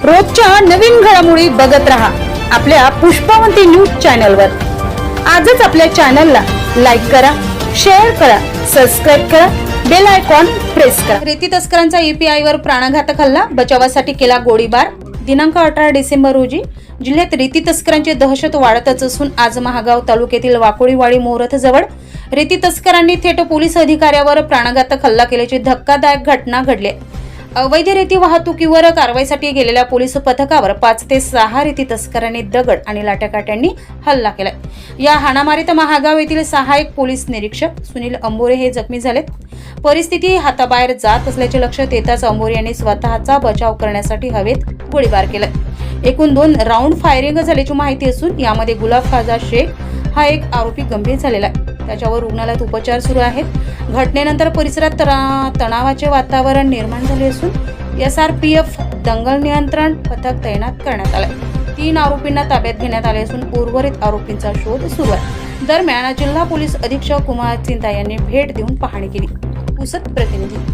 रोजच्या नवीन घडामोडी बघत रहा आपल्या पुष्पावंती न्यूज चॅनलवर। आजच आपल्या चॅनलला लाईक करा, शेअर करा, सबस्क्राइब करा, बेल आयकॉन प्रेस करा। रेती तस्करांचा ईपीआयवर प्राणघातक हल्ला, बचावासाठी केला गोळीबार। दिनांक 18 डिसेंबर रोजी जिल्ह्यात रेती तस्करांची दहशत वाढतच असून आज महागाव तालुक्यातील वाकोळीवाडी मोरथ जवळ रेती तस्करांनी थेट पोलीस अधिकाऱ्यावर प्राणघातक हल्ला केल्याची धक्कादायक घटना घडली। अवैध रेती वाहतुकीवर कारवाईसाठी गेलेल्या पोलीस पथकावर 5 ते 6 रेती तस्करांनी दगड आणि लाट्याकाट्यांनी हल्ला केलाय। या हाणामारीत महागाव येथील सहाय्यक पोलीस निरीक्षक सुनील अंबोरे हे जखमी झालेत। परिस्थिती हाताबाहेर जात असल्याचे लक्षात येताच अंबोरे यांनी स्वतःचा बचाव करण्यासाठी हवेत गोळीबार केला। एकूण 2 राऊंड फायरिंग झाल्याची माहिती असून यामध्ये गुलाब खाजा शेख हा एक आरोपी गंभीर झालेला आहे। त्याच्यावर रुग्णालयात उपचार सुरू आहेत। घटनेनंतर परिसरात तणावाचे वातावरण निर्माण झाले असून एसआरपीएफ दंगल नियंत्रण पथक तैनात करण्यात आले। 3 आरोपींना ताब्यात घेण्यात आले असून उर्वरित आरोपींचा शोध सुरू आहे। दरम्यान जिल्हा पोलीस अधीक्षक कुमार चिंता यांनी भेट देऊन पाहणी केली। पुसद प्रतिनिधी।